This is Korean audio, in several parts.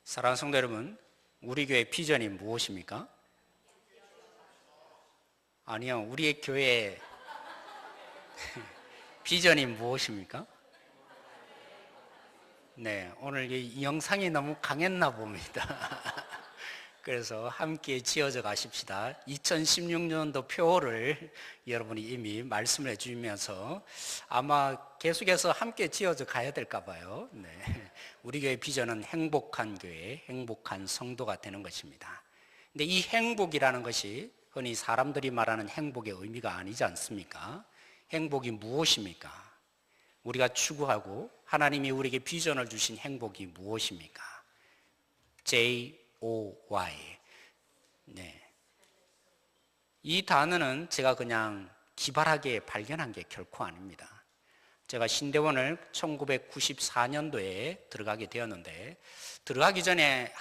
사랑하는 성도 여러분, 우리 교회 비전이 무엇입니까? 아니요, 우리의 교회 비전이 무엇입니까? 네, 오늘 이 영상이 너무 강했나 봅니다. 그래서 함께 지어져 가십시다. 2016년도 표를 여러분이 이미 말씀을 해주면서 아마 계속해서 함께 지어져 가야 될까 봐요. 네. 우리 교회 비전은 행복한 교회, 행복한 성도가 되는 것입니다. 근데 이 행복이라는 것이 흔히 사람들이 말하는 행복의 의미가 아니지 않습니까? 행복이 무엇입니까? 우리가 추구하고 하나님이 우리에게 비전을 주신 행복이 무엇입니까? J-O-Y. 네. 이 단어는 제가 그냥 기발하게 발견한 게 결코 아닙니다. 제가 신대원을 1994년도에 들어가게 되었는데, 들어가기 전에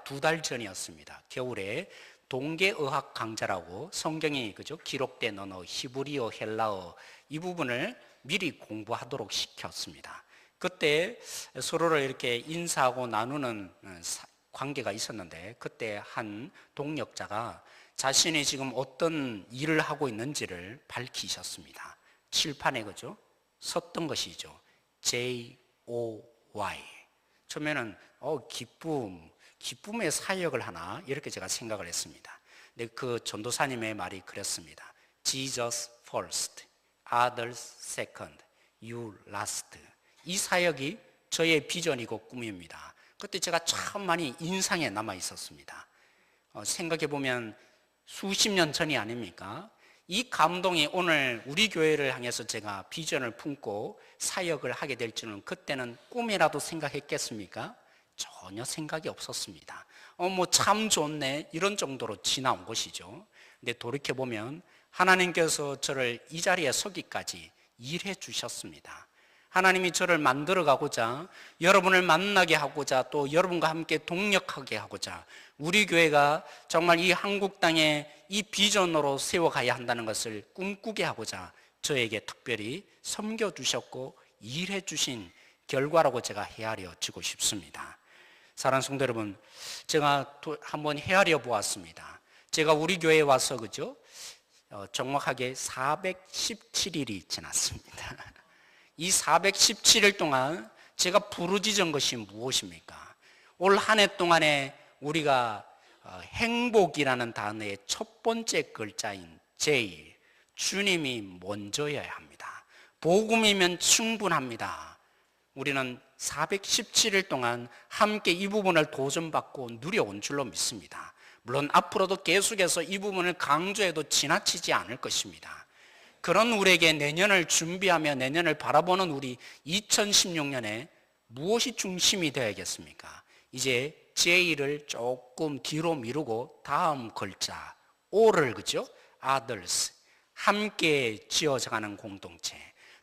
두 달 전이었습니다. 겨울에 동계의학 강좌라고 성경이 기록된 언어, 히브리어, 헬라어 이 부분을 미리 공부하도록 시켰습니다. 그때 서로를 이렇게 인사하고 나누는 관계가 있었는데, 그때 한 동역자가 자신이 지금 어떤 일을 하고 있는지를 밝히셨습니다. 칠판에 섰던 것이죠. J-O-Y. 처음에는 기쁨의 사역을 하나 이렇게 제가 생각을 했습니다. 근데 그 전도사님의 말이 그랬습니다. Jesus first, others second, you last. 이 사역이 저의 비전이고 꿈입니다. 그때 제가 참 많이 인상에 남아 있었습니다. 생각해보면 수십 년 전이 아닙니까? 이 감동이 오늘 우리 교회를 향해서 제가 비전을 품고 사역을 하게 될 줄은 그때는 꿈이라도 생각했겠습니까? 전혀 생각이 없었습니다. 참 좋네 이런 정도로 지나온 것이죠. 근데 돌이켜보면 하나님께서 저를 이 자리에 서기까지 일해 주셨습니다. 하나님이 저를 만들어 가고자, 여러분을 만나게 하고자, 또 여러분과 함께 동력하게 하고자 우리 교회가 정말 이 한국 땅에 이 비전으로 세워가야 한다는 것을 꿈꾸게 하고자 저에게 특별히 섬겨주셨고 일해 주신 결과라고 제가 헤아려 지고 싶습니다. 사랑하는 성도 여러분, 제가 한번 헤아려 보았습니다. 제가 우리 교회에 와서 정확하게 417일이 지났습니다. 이 417일 동안 제가 부르짖은 것이 무엇입니까? 올 한 해 동안에 우리가 행복이라는 단어의 첫 번째 글자인 J, 주님이 먼저여야 합니다. 복음이면 충분합니다. 우리는 417일 동안 함께 이 부분을 도전받고 누려온 줄로 믿습니다. 물론 앞으로도 계속해서 이 부분을 강조해도 지나치지 않을 것입니다. 그런 우리에게 내년을 준비하며 내년을 바라보는 우리 2016년에 무엇이 중심이 되어야겠습니까? 이제 J를 조금 뒤로 미루고 다음 글자 O를 others, 함께 지어져가는 공동체,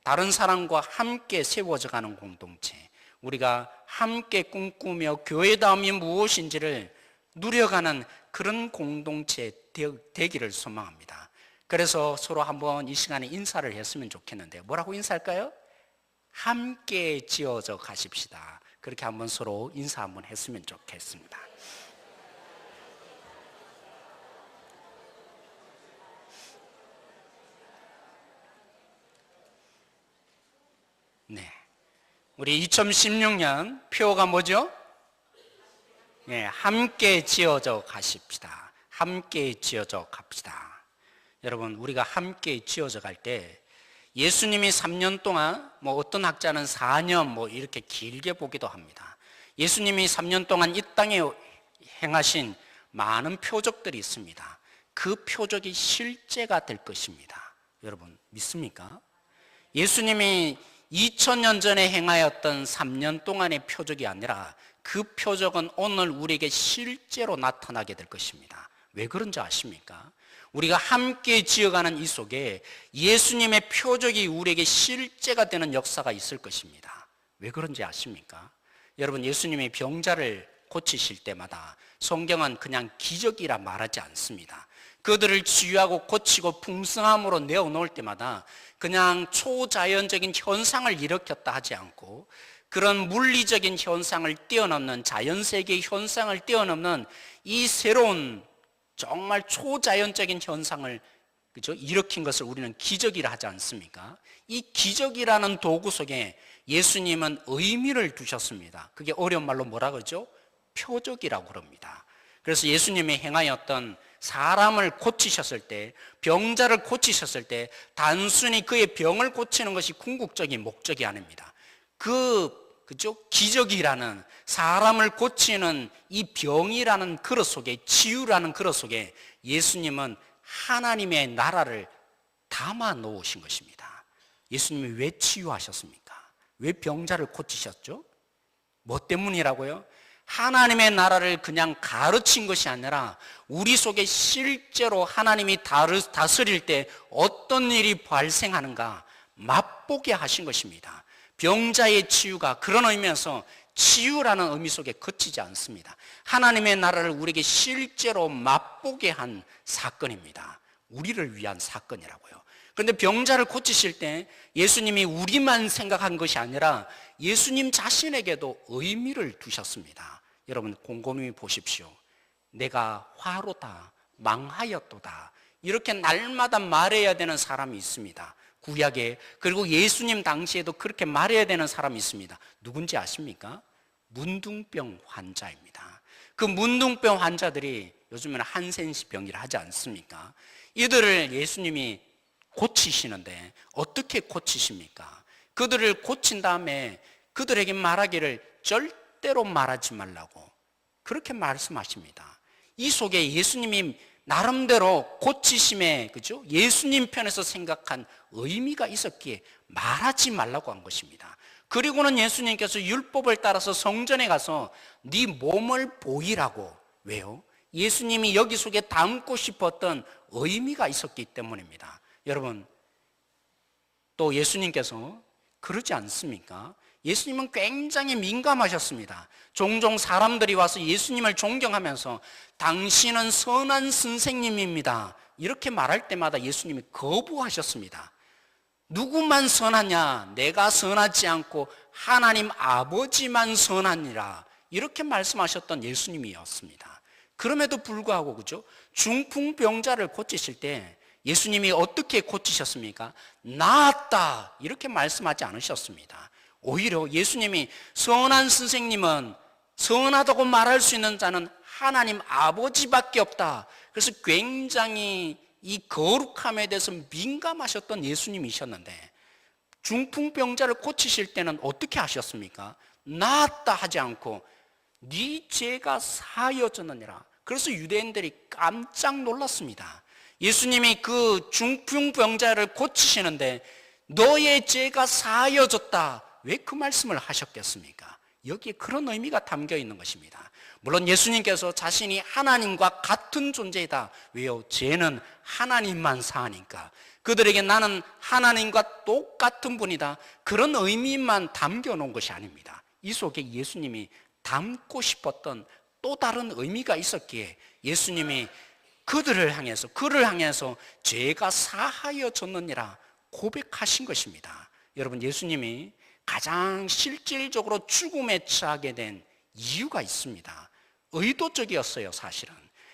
다른 사람과 함께 세워져가는 공동체, 우리가 함께 꿈꾸며 교회다움이 무엇인지를 누려가는 그런 공동체 되기를 소망합니다. 그래서 서로 한번 이 시간에 인사를 했으면 좋겠는데 뭐라고 인사할까요? 함께 지어져 가십시다. 그렇게 한번 서로 인사 한번 했으면 좋겠습니다. 네, 우리 2016년 표가 뭐죠? 네, 함께 지어져 가십시다. 함께 지어져 갑시다. 여러분, 우리가 함께 지어져 갈 때 예수님이 3년 동안, 어떤 학자는 4년 이렇게 길게 보기도 합니다. 예수님이 3년 동안 이 땅에 행하신 많은 표적들이 있습니다. 그 표적이 실제가 될 것입니다. 여러분 믿습니까? 예수님이 2000년 전에 행하였던 3년 동안의 표적이 아니라 그 표적은 오늘 우리에게 실제로 나타나게 될 것입니다. 왜 그런지 아십니까? 우리가 함께 지어가는 이 속에 예수님의 표적이 우리에게 실제가 되는 역사가 있을 것입니다. 왜 그런지 아십니까? 여러분, 예수님이 병자를 고치실 때마다 성경은 그냥 기적이라 말하지 않습니다. 그들을 치유하고 고치고 풍성함으로 내어놓을 때마다 그냥 초자연적인 현상을 일으켰다 하지 않고 그런 물리적인 현상을 뛰어넘는, 자연세계의 현상을 뛰어넘는 이 새로운 정말 초자연적인 현상을, 그죠? 일으킨 것을 우리는 기적이라 하지 않습니까? 이 기적이라는 도구 속에 예수님은 의미를 두셨습니다. 그게 어려운 말로 뭐라 그러죠? 표적이라고 그럽니다. 그래서 예수님이 행하였던, 사람을 고치셨을 때, 병자를 고치셨을 때 단순히 그의 병을 고치는 것이 궁극적인 목적이 아닙니다. 그죠? 기적이라는, 사람을 고치는 이 병이라는 그릇 속에, 치유라는 그릇 속에 예수님은 하나님의 나라를 담아 놓으신 것입니다. 예수님이 왜 치유하셨습니까? 왜 병자를 고치셨죠? 뭐 때문이라고요? 하나님의 나라를 그냥 가르친 것이 아니라 우리 속에 실제로 하나님이 다스릴 때 어떤 일이 발생하는가 맛보게 하신 것입니다. 병자의 치유가 그런 의미에서 치유라는 의미 속에 그치지 않습니다. 하나님의 나라를 우리에게 실제로 맛보게 한 사건입니다. 우리를 위한 사건이라고요. 그런데 병자를 고치실 때 예수님이 우리만 생각한 것이 아니라 예수님 자신에게도 의미를 두셨습니다. 여러분 곰곰이 보십시오. 내가 화로다, 망하였도다, 이렇게 날마다 말해야 되는 사람이 있습니다. 구약에, 그리고 예수님 당시에도 그렇게 말해야 되는 사람이 있습니다. 누군지 아십니까? 문둥병 환자입니다. 그 문둥병 환자들이 요즘에는 한센시병이라 하지 않습니까? 이들을 예수님이 고치시는데 어떻게 고치십니까? 그들을 고친 다음에 그들에게 말하기를 절대로 말하지 말라고 그렇게 말씀하십니다. 이 속에 예수님이 나름대로 고치심에, 그죠? 예수님 편에서 생각한 의미가 있었기에 말하지 말라고 한 것입니다. 그리고는 예수님께서 율법을 따라서 성전에 가서 네 몸을 보이라고. 왜요? 예수님이 여기 속에 담고 싶었던 의미가 있었기 때문입니다. 여러분, 또 예수님께서 그러지 않습니까? 예수님은 굉장히 민감하셨습니다. 종종 사람들이 와서 예수님을 존경하면서 당신은 선한 선생님입니다, 이렇게 말할 때마다 예수님이 거부하셨습니다. 누구만 선하냐? 내가 선하지 않고 하나님 아버지만 선하니라, 이렇게 말씀하셨던 예수님이었습니다. 그럼에도 불구하고, 그죠? 중풍병자를 고치실 때 예수님이 어떻게 고치셨습니까? 나았다, 이렇게 말씀하지 않으셨습니다. 오히려 예수님이 선한 선생님은, 선하다고 말할 수 있는 자는 하나님 아버지밖에 없다, 그래서 굉장히 이 거룩함에 대해서 민감하셨던 예수님이셨는데 중풍병자를 고치실 때는 어떻게 하셨습니까? 나았다 하지 않고 네 죄가 사여졌느니라. 그래서 유대인들이 깜짝 놀랐습니다. 예수님이 그 중풍병자를 고치시는데 너의 죄가 사여졌다, 왜 그 말씀을 하셨겠습니까? 여기에 그런 의미가 담겨 있는 것입니다. 물론 예수님께서 자신이 하나님과 같은 존재이다. 왜요? 죄는 하나님만 사하니까. 그들에게 나는 하나님과 똑같은 분이다, 그런 의미만 담겨 놓은 것이 아닙니다. 이 속에 예수님이 담고 싶었던 또 다른 의미가 있었기에 예수님이 그들을 향해서, 그를 향해서 죄가 사하여졌느니라 고백하신 것입니다. 여러분, 예수님이 가장 실질적으로 죽음에 처하게 된 이유가 있습니다. 의도적이었어요. 사실은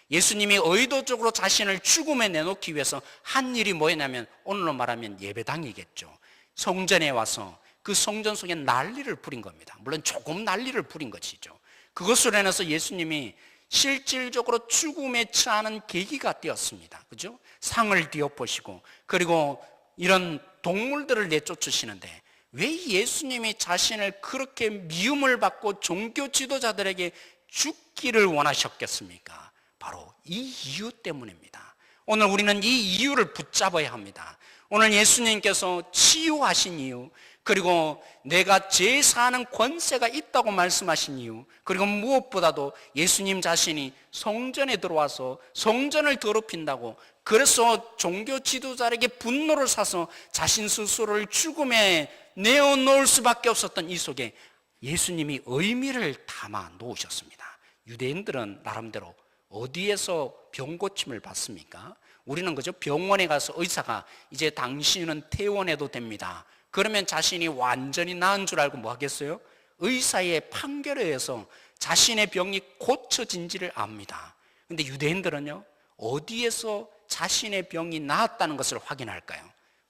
예수님이 의도적으로 자신을 죽음에 내놓기 위해서 한 일이 뭐였냐면, 오늘로 말하면 예배당이겠죠. 성전에 와서 그 성전 속에 난리를 부린 겁니다. 물론 조금 난리를 부린 것이죠. 그것으로 인해서 예수님이 실질적으로 죽음에 처하는 계기가 되었습니다. 그죠? 상을 뒤엎으시고 그리고 이런 동물들을 내쫓으시는데 왜 예수님이 자신을 그렇게 미움을 받고 종교 지도자들에게 죽기를 원하셨겠습니까? 바로 이 이유 때문입니다. 오늘 우리는 이 이유를 붙잡아야 합니다. 오늘 예수님께서 치유하신 이유, 그리고 내가 죄 사하는 권세가 있다고 말씀하신 이유, 그리고 무엇보다도 예수님 자신이 성전에 들어와서 성전을 더럽힌다고, 그래서 종교 지도자에게 분노를 사서 자신 스스로를 죽음에 내어놓을 수밖에 없었던 이 속에 예수님이 의미를 담아 놓으셨습니다. 유대인들은 나름대로 어디에서 병 고침을 받습니까? 우리는 그저 병원에 가서 의사가 이제 당신은 퇴원해도 됩니다, 그러면 자신이 완전히 나은 줄 알고 뭐 하겠어요? 의사의 판결에 의해서 자신의 병이 고쳐진지를 압니다. 그런데 유대인들은요, 어디에서 자신의 병이 나았다는 것을 확인할까요?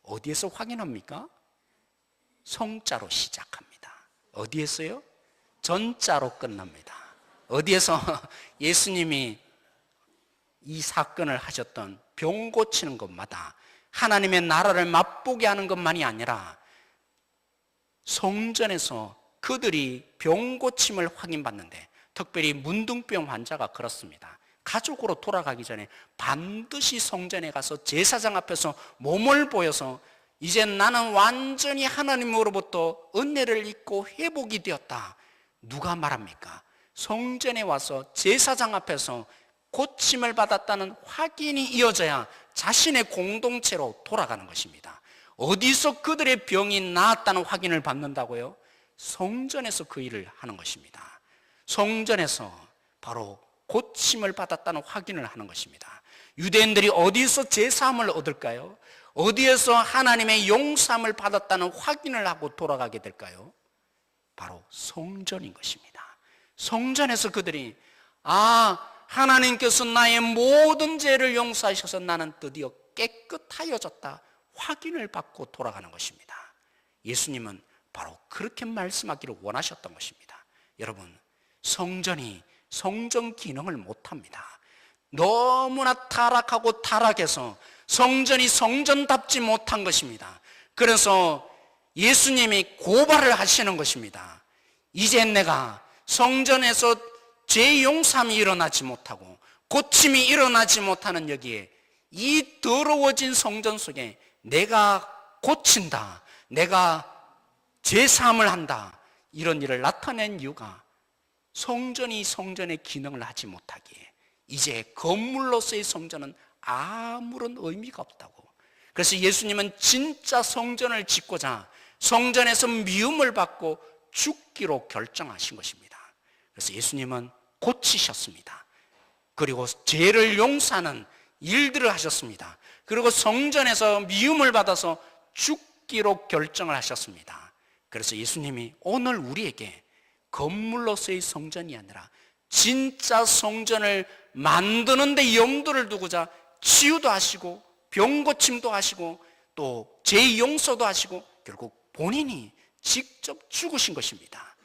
어디에서 확인합니까? 성자로 시작합니다. 어디에서요? 전자로 끝납니다. 어디에서 예수님이 이 사건을 하셨던 병 고치는 것마다 하나님의 나라를 맛보게 하는 것만이 아니라 성전에서 그들이 병 고침을 확인받는데, 특별히 문둥병 환자가 그렇습니다. 가족으로 돌아가기 전에 반드시 성전에 가서 제사장 앞에서 몸을 보여서 이제 나는 완전히 하나님으로부터 은혜를 입고 회복이 되었다. 누가 말합니까? 성전에 와서 제사장 앞에서 고침을 받았다는 확인이 이어져야 자신의 공동체로 돌아가는 것입니다. 어디서 그들의 병이 나았다는 확인을 받는다고요? 성전에서 그 일을 하는 것입니다. 성전에서 바로 고침을 받았다는 확인을 하는 것입니다. 유대인들이 어디서 제사함을 얻을까요? 어디에서 하나님의 용서함을 받았다는 확인을 하고 돌아가게 될까요? 바로 성전인 것입니다. 성전에서 그들이 하나님께서 나의 모든 죄를 용서하셔서 나는 드디어 깨끗하여졌다 확인을 받고 돌아가는 것입니다. 예수님은 바로 그렇게 말씀하기를 원하셨던 것입니다. 여러분, 성전이 성전 기능을 못합니다. 너무나 타락하고 타락해서 성전이 성전답지 못한 것입니다. 그래서 예수님이 고발을 하시는 것입니다. 이제 내가 성전에서 죄 용서함이 일어나지 못하고 고침이 일어나지 못하는 여기에 이 더러워진 성전 속에 내가 고친다, 내가 죄사함을 한다, 이런 일을 나타낸 이유가 성전이 성전의 기능을 하지 못하기에 이제 건물로서의 성전은 아무런 의미가 없다고. 그래서 예수님은 진짜 성전을 짓고자 성전에서 미움을 받고 죽기로 결정하신 것입니다. 그래서 예수님은 고치셨습니다. 그리고 죄를 용서하는 일들을 하셨습니다. 그리고 성전에서 미움을 받아서 죽기로 결정을 하셨습니다. 그래서 예수님이 오늘 우리에게 건물로서의 성전이 아니라 진짜 성전을 만드는 데 염두를 두고자 치유도 하시고 병고침도 하시고 또 죄 용서도 하시고 결국 본인이 직접 죽으신 것입니다.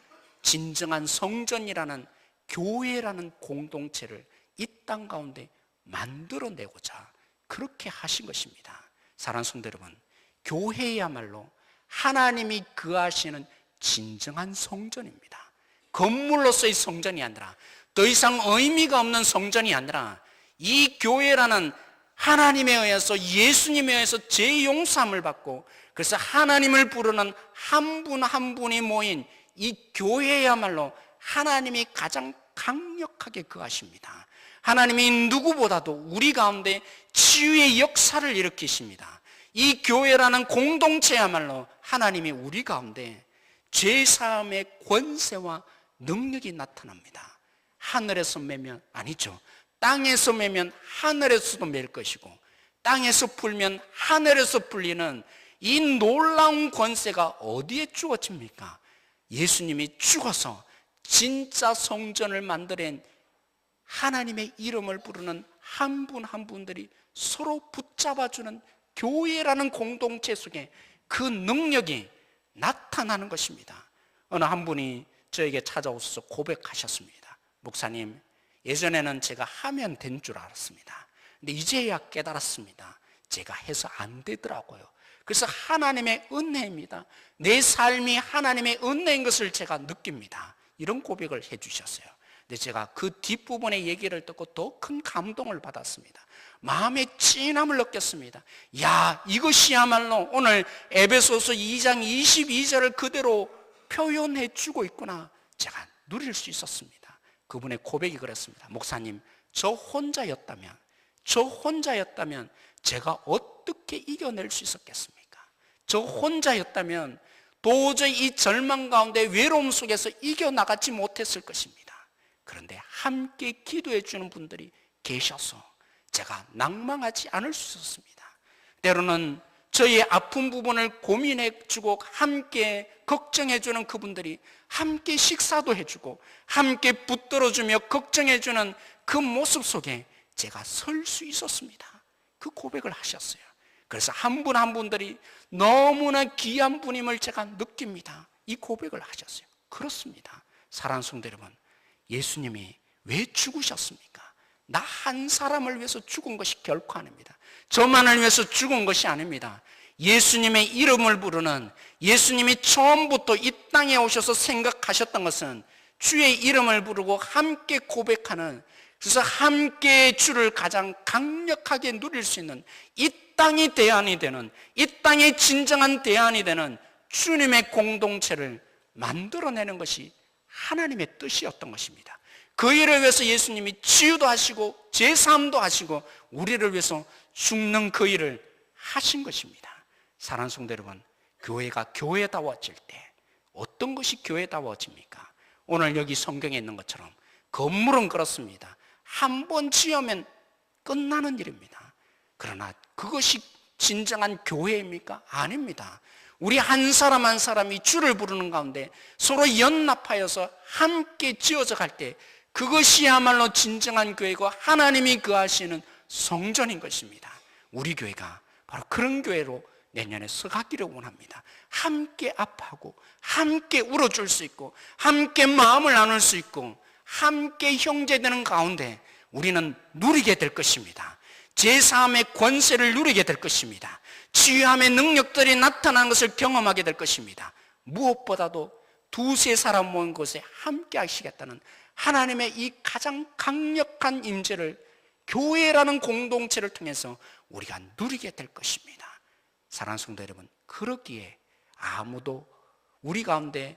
진정한 성전이라는 교회라는 공동체를 이 땅 가운데 만들어내고자 그렇게 하신 것입니다. 사랑하는 성도 여러분, 교회야말로 하나님이 거하시는 진정한 성전입니다. 건물로서의 성전이 아니라, 더 이상 의미가 없는 성전이 아니라, 이 교회라는 하나님에 의해서, 예수님에 의해서 죄 용서함을 받고 그래서 하나님을 부르는 한 분 한 분이 모인 이 교회야말로 하나님이 가장 강력하게 거하십니다. 하나님이 누구보다도 우리 가운데 치유의 역사를 일으키십니다. 이 교회라는 공동체야말로 하나님이 우리 가운데 죄사함의 권세와 능력이 나타납니다. 하늘에서 매면, 아니죠, 땅에서 매면 하늘에서도 맬 것이고 땅에서 풀면 하늘에서 풀리는 이 놀라운 권세가 어디에 주어집니까? 예수님이 죽어서 진짜 성전을 만들어낸 하나님의 이름을 부르는 한 분 한 분들이 서로 붙잡아주는 교회라는 공동체 속에 그 능력이 나타나는 것입니다. 어느 한 분이 저에게 찾아오셔서 고백하셨습니다. 목사님, 예전에는 제가 하면 된 줄 알았습니다. 근데 이제야 깨달았습니다. 제가 해서 안 되더라고요. 그래서 하나님의 은혜입니다. 내 삶이 하나님의 은혜인 것을 제가 느낍니다. 이런 고백을 해 주셨어요. 근데 제가 그 뒷부분의 얘기를 듣고 더 큰 감동을 받았습니다. 마음의 찐함을 느꼈습니다. 야, 이것이야말로 오늘 에베소서 2장 22절을 그대로 표현해 주고 있구나. 제가 누릴 수 있었습니다. 그분의 고백이 그랬습니다. 목사님, 저 혼자였다면 제가 어떻게 이겨낼 수 있었겠습니까? 저 혼자였다면 도저히 이 절망 가운데 외로움 속에서 이겨나가지 못했을 것입니다. 그런데 함께 기도해 주는 분들이 계셔서 제가 낭망하지 않을 수 있었습니다. 때로는 저의 아픈 부분을 고민해주고 함께 걱정해주는 그분들이 함께 식사도 해주고 함께 붙들어주며 걱정해주는 그 모습 속에 제가 설 수 있었습니다. 그 고백을 하셨어요. 그래서 한 분 한 분들이 너무나 귀한 분임을 제가 느낍니다. 이 고백을 하셨어요. 그렇습니다. 사랑하는 성도 여러분, 예수님이 왜 죽으셨습니까? 나 한 사람을 위해서 죽은 것이 결코 아닙니다. 저만을 위해서 죽은 것이 아닙니다. 예수님의 이름을 부르는, 예수님이 처음부터 이 땅에 오셔서 생각하셨던 것은 주의 이름을 부르고 함께 고백하는, 그래서 함께 주를 가장 강력하게 누릴 수 있는, 이 땅이 대안이 되는, 이 땅의 진정한 대안이 되는 주님의 공동체를 만들어내는 것이 하나님의 뜻이었던 것입니다. 그 일을 위해서 예수님이 치유도 하시고 제사함도 하시고 우리를 위해서 죽는 그 일을 하신 것입니다. 사랑하는 성도 여러분, 교회가 교회다워질 때 어떤 것이 교회다워집니까? 오늘 여기 성경에 있는 것처럼 건물은 그렇습니다. 한 번 지으면 끝나는 일입니다. 그러나 그것이 진정한 교회입니까? 아닙니다. 우리 한 사람 한 사람이 주를 부르는 가운데 서로 연합하여서 함께 지어져 갈 때 그것이야말로 진정한 교회고 하나님이 거하시는 성전인 것입니다. 우리 교회가 바로 그런 교회로 내년에 서가기를 원합니다. 함께 아파하고 함께 울어줄 수 있고 함께 마음을 나눌 수 있고 함께 형제되는 가운데 우리는 누리게 될 것입니다. 제사함의 권세를 누리게 될 것입니다. 치유함의 능력들이 나타나는 것을 경험하게 될 것입니다. 무엇보다도 두세 사람 모인 곳에 함께 하시겠다는 하나님의 이 가장 강력한 임재를 교회라는 공동체를 통해서 우리가 누리게 될 것입니다. 사랑하는 성도 여러분, 그러기에 아무도 우리 가운데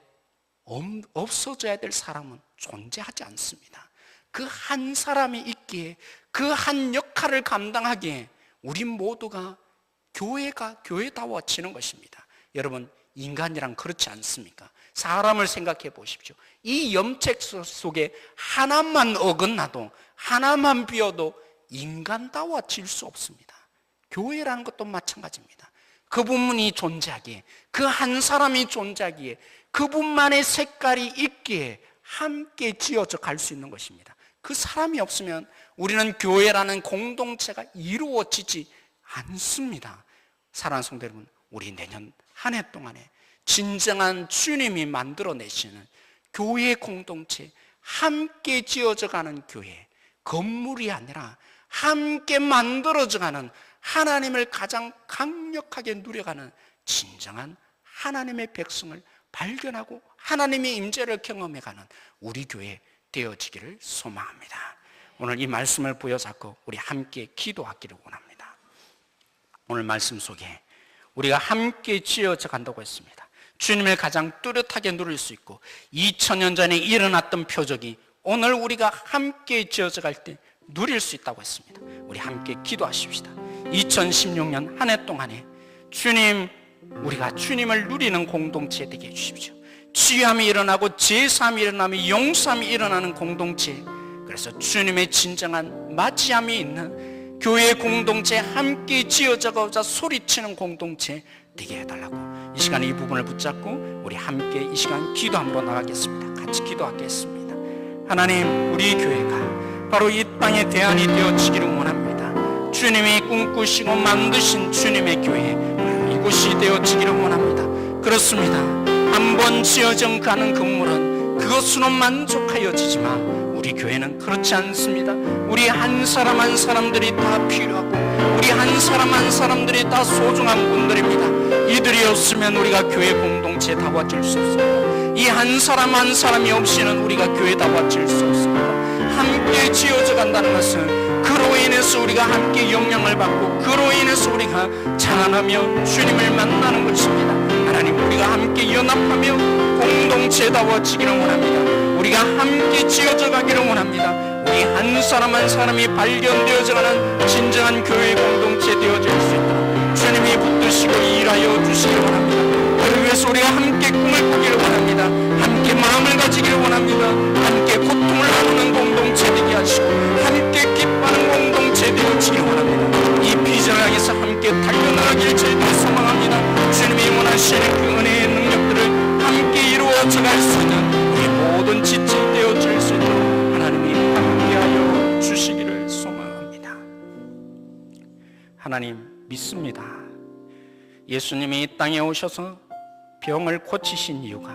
없어져야 될 사람은 존재하지 않습니다. 그 한 사람이 있기에, 그 한 역할을 감당하기에 우리 모두가 교회가 교회다워지는 것입니다. 여러분, 인간이란 그렇지 않습니까? 사람을 생각해 보십시오. 이 염책 속에 하나만 어긋나도, 하나만 비어도 인간다워질 수 없습니다. 교회라는 것도 마찬가지입니다. 그분이 존재하기에, 그 한 사람이 존재하기에, 그분만의 색깔이 있기에 함께 지어져 갈 수 있는 것입니다. 그 사람이 없으면 우리는 교회라는 공동체가 이루어지지 않습니다. 사랑하는 성도 여러분, 우리 내년 한 해 동안에 진정한 주님이 만들어내시는 교회 공동체, 함께 지어져 가는 교회, 건물이 아니라 함께 만들어져 가는, 하나님을 가장 강력하게 누려가는 진정한 하나님의 백성을 발견하고 하나님의 임재를 경험해가는 우리 교회 되어지기를 소망합니다. 오늘 이 말씀을 부여잡고 우리 함께 기도하기를 원합니다. 오늘 말씀 속에 우리가 함께 지어져 간다고 했습니다. 주님을 가장 뚜렷하게 누릴 수 있고 2000년 전에 일어났던 표적이 오늘 우리가 함께 지어져 갈 때 누릴 수 있다고 했습니다. 우리 함께 기도하십시다. 2016년 한 해 동안에 주님, 우리가 주님을 누리는 공동체 되게 해주십시오. 치유함이 일어나고 제사함이 일어나며 용서함이 일어나는 공동체, 그래서 주님의 진정한 맞이함이 있는 교회 공동체, 함께 지어져가고자 소리치는 공동체 되게 해달라고 이 시간에 이 부분을 붙잡고 우리 함께 이 시간 기도함으로 나가겠습니다. 같이 기도하겠습니다. 하나님, 우리 교회가 바로 이 땅의 대안이 되어지기를 원합니다. 주님이 꿈꾸시고 만드신 주님의 교회, 이곳이 되어지기를 원합니다. 그렇습니다. 한번 지어져 가는 건물은 그것으로 만족하여지지만 우리 교회는 그렇지 않습니다. 우리 한 사람 한 사람들이 다 필요하고 우리 한 사람 한 사람들이 다 소중한 분들입니다. 이들이 없으면 우리가 교회 공동체에 다워질 수 없습니다. 이 한 사람 한 사람이 없이는 우리가 교회에 다워질 수 없습니다. 함께 지어져 간다는 것은 그로 인해서 우리가 함께 영향을 받고 그로 인해서 우리가 자라나며 주님을 만나는 것입니다. 하나님, 우리가 함께 연합하며 공동체다워지기를 원합니다. 우리가 함께 지어져 가기를 원합니다. 우리 한 사람 한 사람이 발견되어져 가는 진정한 교회 공동체 되어질 수 있도록 주님이 붙드시고 일하여 주시기를 원합니다. 그를 위해서 우리가 함께 꿈을 꾸기를 원합니다. 함께 마음을 가지기를 원합니다. 함께 고통을 나누는 공동체 되게 하시고 함께 기뻐하는 공동체 되어지기를 원합니다. 이 비전을 향해서 함께 달려나가길 저희들이 쫓아갈 수 있는 우리 모든 지체 되어질 수 있도록 하나님이 함께하여 주시기를 소망합니다. 하나님 믿습니다. 예수님이 이 땅에 오셔서 병을 고치신 이유가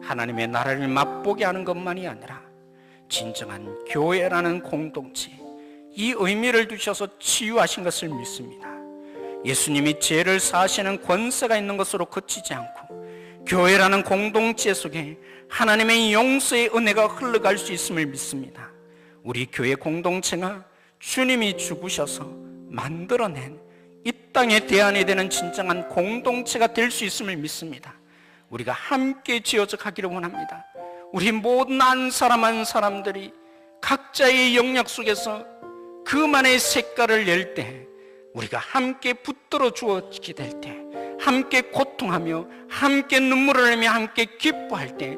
하나님의 나라를 맛보게 하는 것만이 아니라 진정한 교회라는 공동체, 이 의미를 두셔서 치유하신 것을 믿습니다. 예수님이 죄를 사하시는 권세가 있는 것으로 그치지 않고 교회라는 공동체 속에 하나님의 용서의 은혜가 흘러갈 수 있음을 믿습니다. 우리 교회 공동체가 주님이 죽으셔서 만들어낸 이 땅에 대안이 되는 진정한 공동체가 될 수 있음을 믿습니다. 우리가 함께 지어져 가기를 원합니다. 우리 모든 한 사람 한 사람들이 각자의 영역 속에서 그만의 색깔을 낼 때, 우리가 함께 붙들어 주어지게 될 때, 함께 고통하며 함께 눈물을 흘리며 함께 기뻐할 때,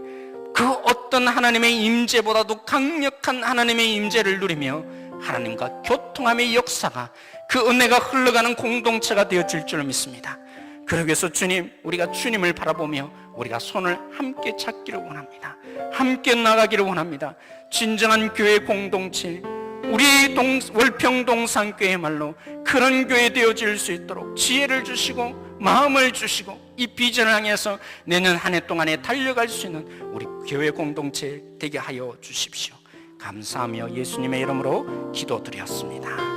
그 어떤 하나님의 임재보다도 강력한 하나님의 임재를 누리며 하나님과 교통함의 역사가, 그 은혜가 흘러가는 공동체가 되어질 줄 믿습니다. 그러기 위해서 주님, 우리가 주님을 바라보며 우리가 손을 함께 잡기를 원합니다. 함께 나가기를 원합니다. 진정한 교회 공동체, 우리 월평동산교회 말로 그런 교회 되어질 수 있도록 지혜를 주시고 마음을 주시고 이 비전을 향해서 내년 한 해 동안에 달려갈 수 있는 우리 교회 공동체 되게 하여 주십시오. 감사하며 예수님의 이름으로 기도드렸습니다.